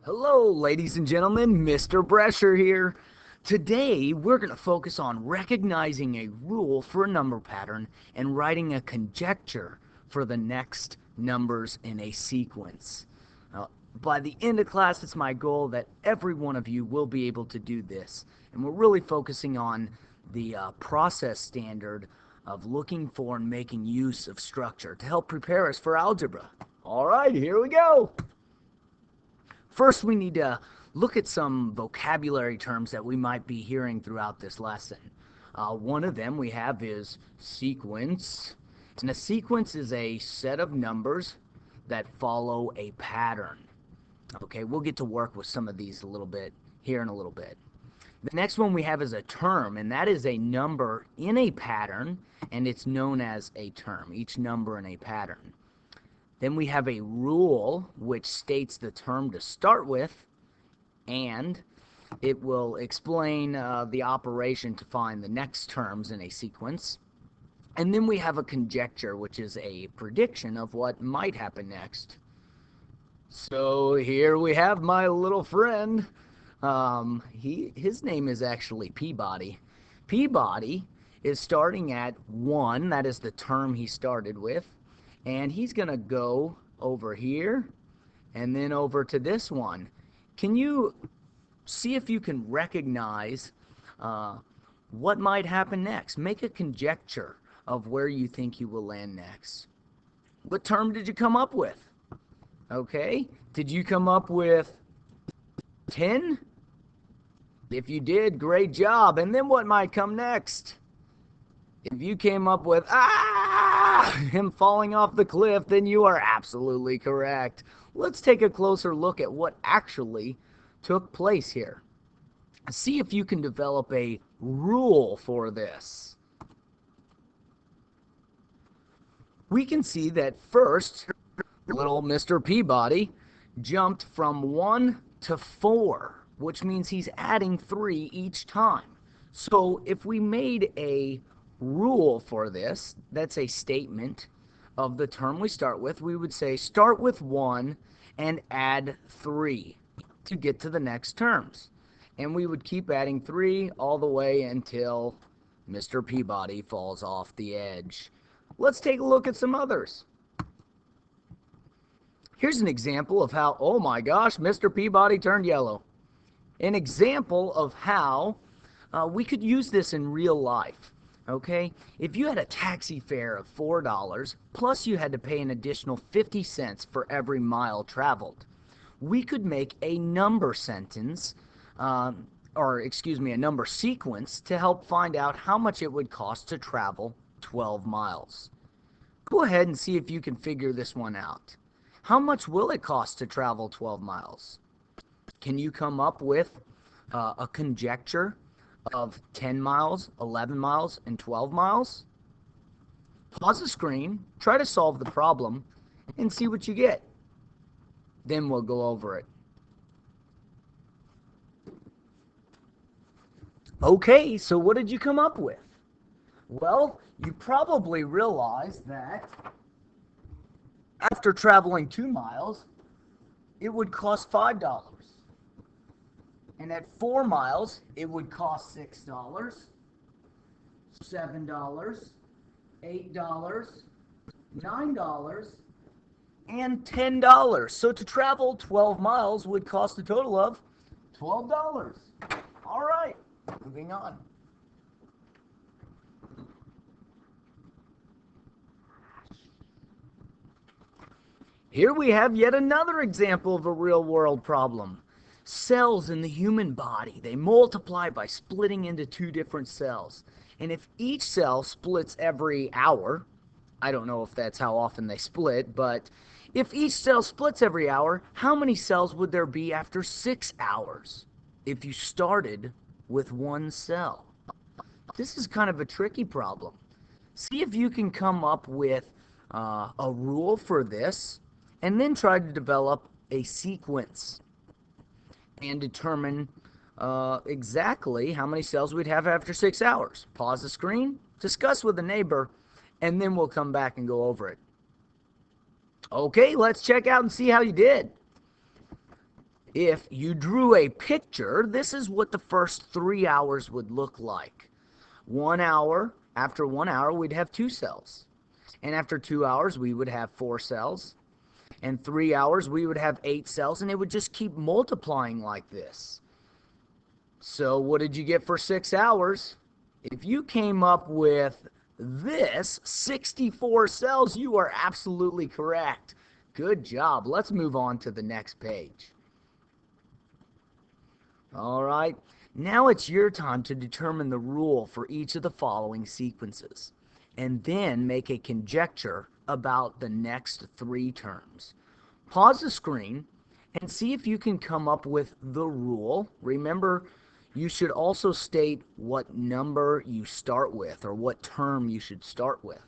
Hello, ladies and gentlemen, Mr. Brescher here. Today, we're going to focus on recognizing a rule for a number pattern and writing a conjecture for the next numbers in a sequence. By the end of class, it's my goal that every one of you will be able to do this. And we're really focusing on the process standard of looking for and making use of structure to help prepare us for algebra. All right, here we go. First, we need to look at some vocabulary terms that we might be hearing throughout this lesson. One of them we have is sequence. And a sequence is a set of numbers that follow a pattern. Okay, we'll get to work with some of these a little bit here in a little bit. The next one we have is a term, and that is a number in a pattern, and it's known as a term, each number in a pattern. Then we have a rule, which states the term to start with, and it will explain the operation to find the next terms in a sequence. And then we have a conjecture, which is a prediction of what might happen next. So here we have my little friend. His name is actually Peabody. Peabody is starting at 1, that is the term he started with. And he's going to go over here and then over to this one. Can you see if you can recognize what might happen next? Make a conjecture of where you think you will land next. What term did you come up with? Okay, did you come up with 10? If you did, great job. And then what might come next? If you came up with, him falling off the cliff, then you are absolutely correct. Let's take a closer look at what actually took place here. See if you can develop a rule for this. We can see that first, little Mr. Peabody jumped from 1 to 4, which means he's adding 3 each time. So if we made a rule for this, that's a statement of the term we start with, we would say start with 1 and add 3 to get to the next terms. And we would keep adding 3 all the way until Mr. Peabody falls off the edge. Let's take a look at some others. Here's an example of how, oh my gosh, Mr. Peabody turned yellow. An example of how we could use this in real life. Okay, if you had a taxi fare of $4, plus you had to pay an additional 50 cents for every mile traveled, we could make a number sentence, a number sequence to help find out how much it would cost to travel 12 miles. Go ahead and see if you can figure this one out. How much will it cost to travel 12 miles? Can you come up with a conjecture of 10 miles, 11 miles, and 12 miles? Pause the screen, try to solve the problem, and see what you get. Then we'll go over it. Okay, so what did you come up with? Well, you probably realized that after traveling 2 miles, it would cost $5. And at 4 miles, it would cost $6, $7, $8, $9, and $10. So to travel 12 miles would cost a total of $12. All right, moving on. Here we have yet another example of a real-world problem. Cells in the human body, they multiply by splitting into 2 different cells. And if each cell splits every hour, I don't know if that's how often they split, but if each cell splits every hour, how many cells would there be after 6 hours if you started with 1 cell? This is kind of a tricky problem. See if you can come up with a rule for this, and then try to develop a sequence and determine exactly how many cells we'd have after 6 hours. Pause the screen, discuss with a neighbor, and then we'll come back and go over it. Okay, let's check out and see how you did. If you drew a picture, this is what the first 3 hours would look like. 1 hour, after 1 hour, we'd have 2 cells. And after 2 hours, we would have 4 cells. And 3 hours, we would have 8 cells, and it would just keep multiplying like this. So what did you get for 6 hours? If you came up with this, 64 cells, you are absolutely correct. Good job. Let's move on to the next page. All right. Now it's your time to determine the rule for each of the following sequences, and then make a conjecture about the next 3 terms. Pause the screen and see if you can come up with the rule. Remember, you should also state what number you start with, or what term you should start with,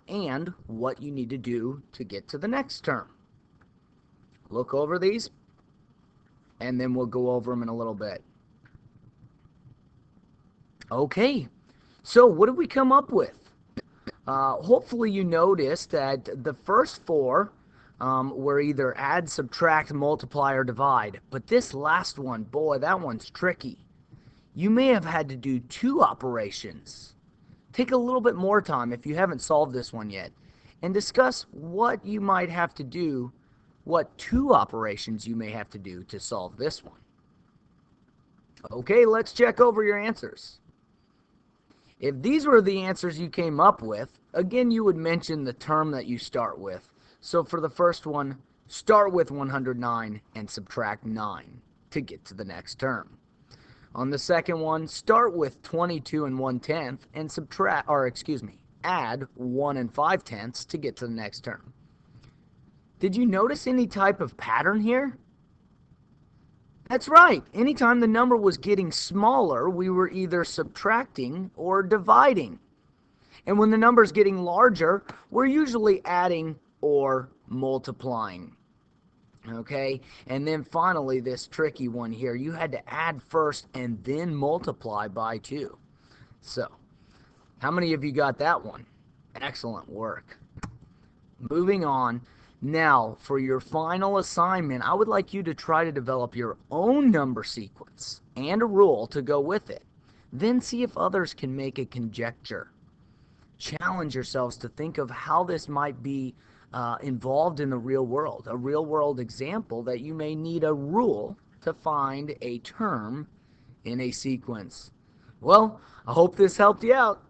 and what you need to do to get to the next term. Look over these, and then we'll go over them in a little bit. Okay, so what did we come up with? Hopefully you noticed that the first 4 were either add, subtract, multiply, or divide. But this last one, boy, that one's tricky. You may have had to do 2 operations. Take a little bit more time if you haven't solved this one yet, and discuss what you might have to do, what 2 operations you may have to do to solve this one. Okay, let's check over your answers. If these were the answers you came up with, again, you would mention the term that you start with. So for the first one, start with 109 and subtract 9 to get to the next term. On the second one, start with 22 and 1/10 and add 1 and 5/10 to get to the next term. Did you notice any type of pattern here? That's right. Anytime the number was getting smaller, we were either subtracting or dividing. And when the number is getting larger, we're usually adding or multiplying. Okay? And then finally, this tricky one here, you had to add first and then multiply by 2. So, how many of you got that one? Excellent work. Moving on. Now, for your final assignment, I would like you to try to develop your own number sequence and a rule to go with it. Then see if others can make a conjecture. Challenge yourselves to think of how this might be involved in the real world, a real world example that you may need a rule to find a term in a sequence. Well, I hope this helped you out.